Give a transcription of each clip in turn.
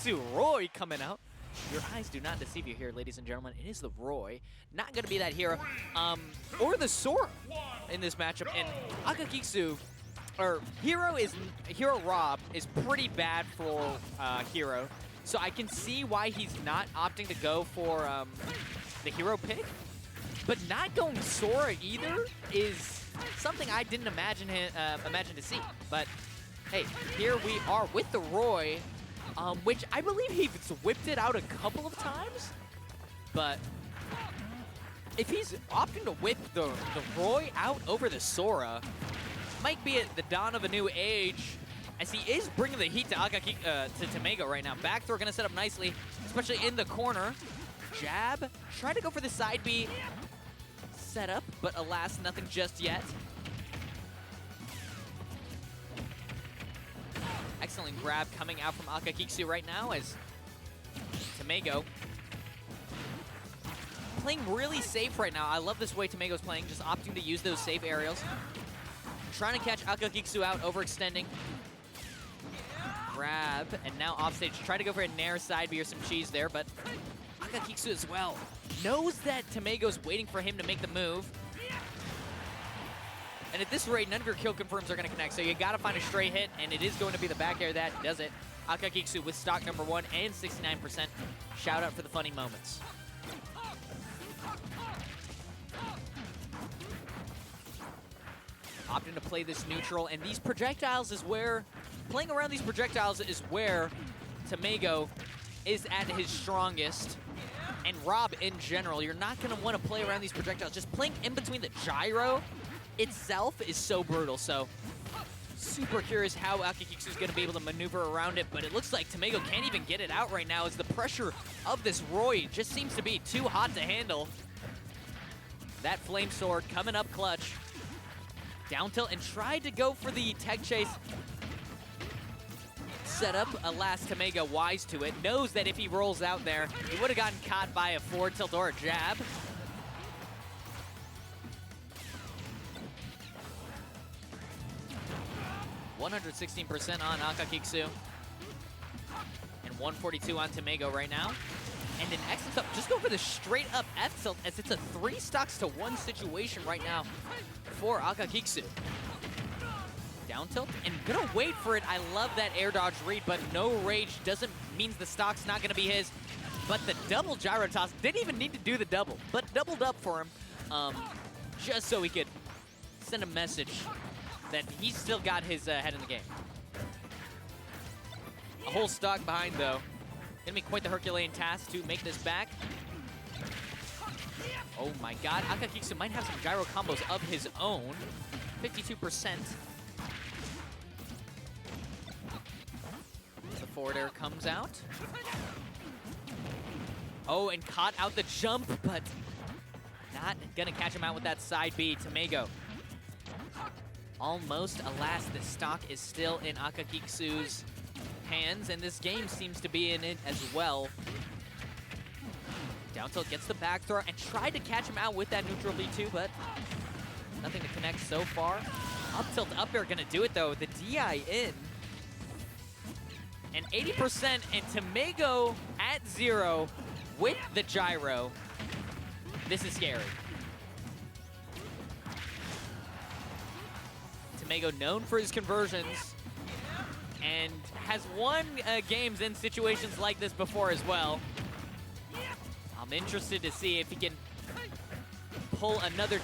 Roy coming out. Your eyes do not deceive you here, ladies and gentlemen. It is the Roy. Not going to be that hero. Or the Sora in this matchup. And Akakikusu, or Hero Rob is pretty bad for Hero. So I can see why he's not opting to go for the hero pick. But not going Sora either is something I didn't imagine to see. But hey, here we are with the Roy. Which I believe he's whipped it out a couple of times, but if he's opting to whip the Roy out over the Sora, might be at the dawn of a new age, as he is bringing the heat to tameigo right now. Back throw gonna set up nicely, especially in the corner. Jab, try to go for the side B setup, but alas, nothing just yet. Excellent grab coming out from Akakikusu right now as tameigo playing really safe right now. I love this way tameigo's playing, just opting to use those safe aerials. Trying to catch Akakikusu out, overextending. Grab, and now offstage. Try to go for a nair side B or some cheese there, but Akakikusu as well knows that tameigo's waiting for him to make the move. And at this rate, none of your kill confirms are going to connect, so you got to find a straight hit, and it is going to be the back air that does it. Akakikusu with stock number 1 and 69%. Shout out for the funny moments. Opting to play this neutral, and these projectiles is where, playing around these projectiles is where tameigo is at his strongest. And Rob in general, you're not going to want to play around these projectiles. Just playing in between the gyro itself is so brutal, so super curious how Akakikusu is going to be able to maneuver around it, but it looks like tameigo can't even get it out right now as the pressure of this Roy just seems to be too hot to handle. That flame sword coming up clutch. Down tilt and tried to go for the tech chase setup. Alas, tameigo wise to it, knows that if he rolls out there, he would have gotten caught by a forward tilt or a jab. 116% on Akakikusu. And 142 on tameigo right now. And an excellent up. Just go for the straight up F tilt as it's a 3 stocks to 1 situation right now for Akakikusu. Down tilt and gonna wait for it. I love that air dodge read, but no rage doesn't mean the stock's not gonna be his. But the double gyro toss, didn't even need to do the double, but doubled up for him just so he could send a message that he's still got his head in the game. A whole stock behind, though. Gonna be quite the Herculean task to make this back. Oh my god, Akakikusu might have some gyro combos of his own. 52%. The forward air comes out. Oh, and caught out the jump, but not gonna catch him out with that side B. tameigo almost. Alas, the stock is still in Akakikusu's hands, and this game seems to be in it as well. Down tilt gets the back throw and tried to catch him out with that neutral B2, but nothing to connect so far. Up tilt up air gonna do it though. The DI in. And 80% and tameigo at 0 with the gyro. This is scary. tameigo known for his conversions and has won games in situations like this before as well. I'm interested to see if he can pull another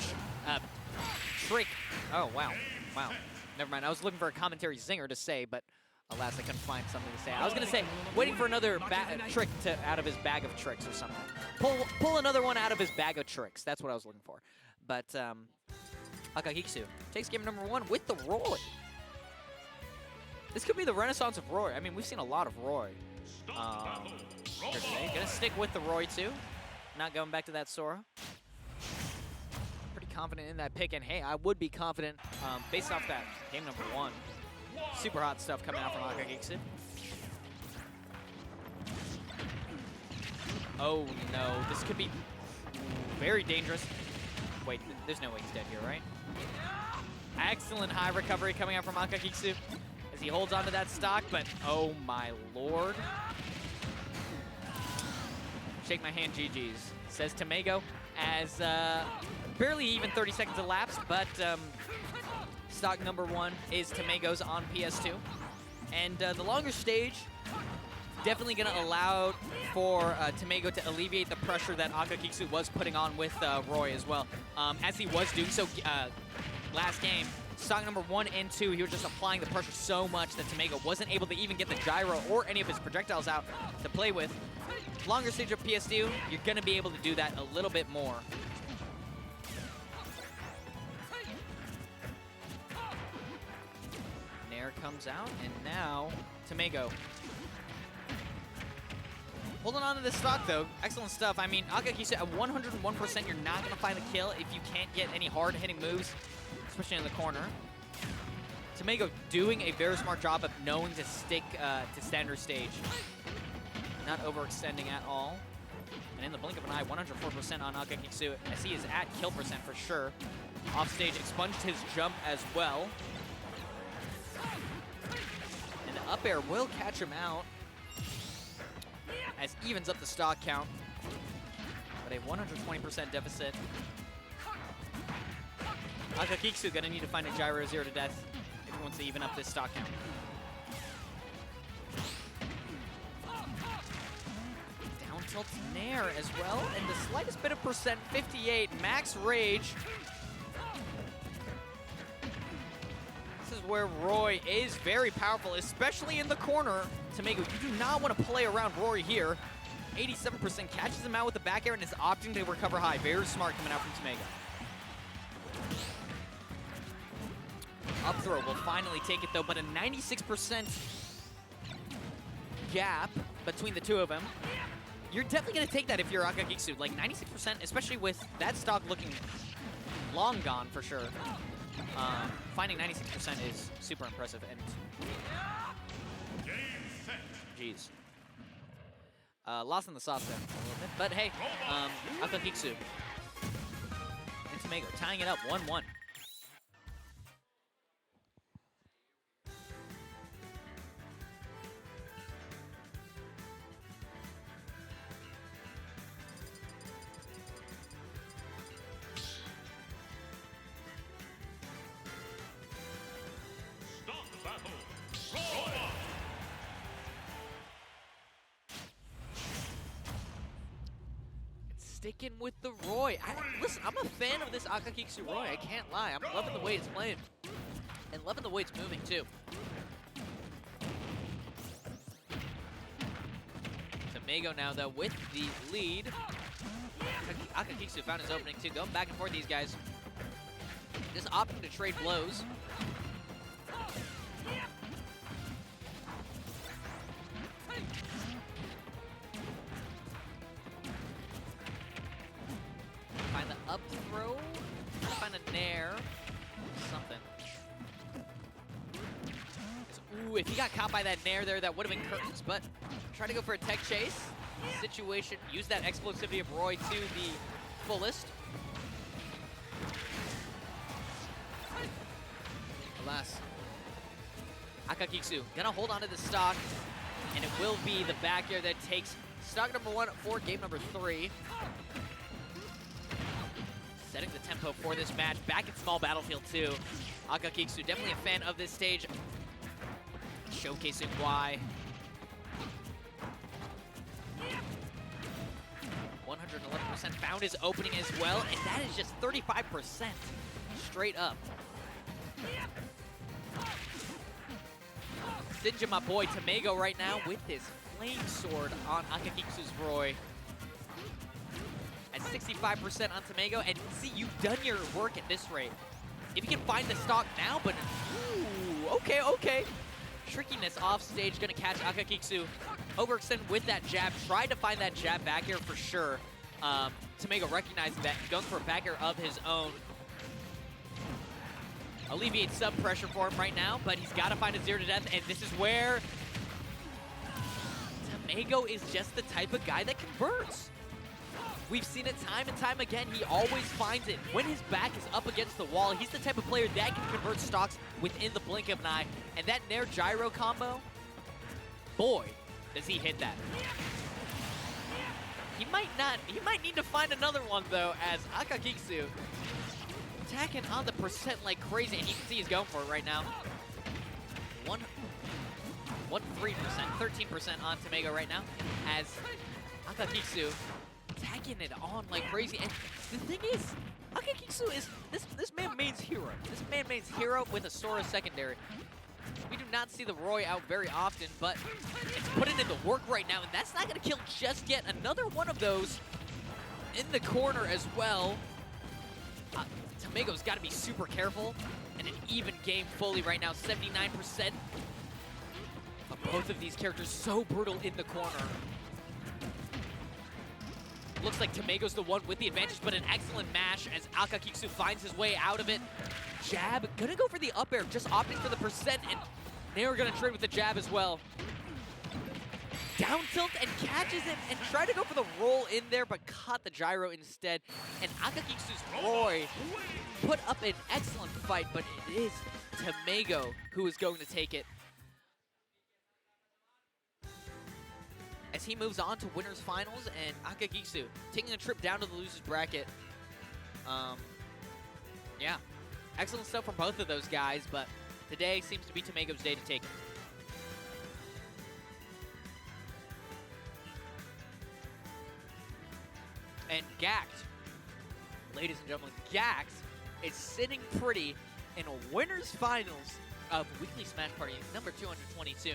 trick. Oh, wow. Wow. Never mind. I was looking for a commentary zinger to say, but alas, I couldn't find something to say. I was going to say, waiting for another trick out of his bag of tricks or something. Pull another one out of his bag of tricks. That's what I was looking for. But Akakikusu takes game number 1 with the Roy. This could be the renaissance of Roy. I mean, we've seen a lot of Roy here today. Gonna stick with the Roy too. Not going back to that Sora. Pretty confident in that pick, and hey, I would be confident based off that game number 1. Super hot stuff coming out from Akakikusu. Oh no, this could be very dangerous. Wait, there's no way he's dead here, right? Excellent high recovery coming out from Akakikusu as he holds onto that stock, but oh my lord. Shake my hand, GG's, says tameigo, as barely even 30 seconds elapsed, but stock number 1 is tameigo's on PS2. And the longer stage, definitely going to allow for tameigo to alleviate the pressure that Akakikusu was putting on with Roy as well. As he was doing so last game, stock number 1 and 2, he was just applying the pressure so much that tameigo wasn't able to even get the gyro or any of his projectiles out to play with. Longer stage of PS2, you're going to be able to do that a little bit more. Nair comes out, and now tameigo. Holding on to this stock, though. Excellent stuff. I mean, Akakikusu at 101%, you're not going to find the kill if you can't get any hard-hitting moves, especially in the corner. tameigo doing a very smart job of knowing to stick to standard stage. Not overextending at all. And in the blink of an eye, 104% on Akakikusu, as he is at kill percent for sure. Offstage, expunged his jump as well. And the up air will catch him out, as evens up the stock count. But a 120% deficit. Akakikusu gonna need to find a gyro 0 to death if he wants to even up this stock count. Down tilt Nair as well, and the slightest bit of percent, 58, max rage. This is where Roy is very powerful, especially in the corner. tameigo, you do not want to play around Roy here. 87% catches him out with the back air and is opting to recover high. Very smart coming out from tameigo. Up throw will finally take it though, but a 96% gap between the two of them. You're definitely going to take that if you're Akakikusu. Like 96%, especially with that stock looking long gone for sure. Finding 96% is super impressive. And jeez. Lost in the sauce there a little bit. But hey, Akakikusu and tameigo tying it up 1-1. Sticking with the Roy. Listen, I'm a fan of this Akakikusu Roy. I can't lie. I'm loving the way it's playing. And loving the way it's moving, too. tameigo now, though, with the lead. Akakikusu found his opening, too. Going back and forth, these guys. Just opting to trade blows. Find the up throw. Find a nair. Something. Ooh, if he got caught by that nair there, that would have been curtains, but try to go for a tech chase situation. Use that explosivity of Roy to the fullest. Alas. Akakikusu gonna hold on to the stock, and it will be the back air that takes stock number 1 for game number 3. Setting the tempo for this match. Back at small battlefield too. Akakikusu, definitely a fan of this stage. Showcasing why. 111% found his opening as well, and that is just 35% straight up. Sinja, my boy, tameigo right now with his flame sword on Akakikusu's Roy. At 65% on tameigo, and see, you've done your work at this rate. If you can find the stock now, but ooh, okay. Trickiness off stage, gonna catch Akakikusu. Overextend with that jab, tried to find that jab back air for sure. tameigo recognizing that, going for a back air of his own. Alleviates some pressure for him right now, but he's gotta find a 0 to death, and this is where tameigo is just the type of guy that converts. We've seen it time and time again. He always finds it. When his back is up against the wall, he's the type of player that can convert stocks within the blink of an eye. And that Nair gyro combo, boy, does he hit that. He might need to find another one though, as Akakikusu attacking on the percent like crazy, and you can see he's going for it right now. 13%, 13% on tameigo right now, as Akakikusu attacking it on like crazy. And the thing is, Akakikusu is this man mains hero. This man mains hero with a Sora secondary. We do not see the Roy out very often, but it's putting in the work right now, and that's not going to kill just yet. Another one of those in the corner as well. Tameigo's got to be super careful, and an even game fully right now, 79%. Of both of these characters so brutal in the corner. Looks like tameigo's the one with the advantage, but an excellent mash as Akakikusu finds his way out of it. Jab, gonna go for the up air, just opting for the percent, and they're gonna trade with the jab as well. Down tilt and catches him and tried to go for the roll in there, but caught the gyro instead. And Akakikusu's Roy put up an excellent fight, but it is tameigo who is going to take it. As he moves on to winners finals, and Akakikusu taking a trip down to the losers bracket. Yeah, excellent stuff from both of those guys, but today seems to be tameigo's day to take it. And Gax, ladies and gentlemen, Gax is sitting pretty in a winners finals of Weekly Smash Party number 222.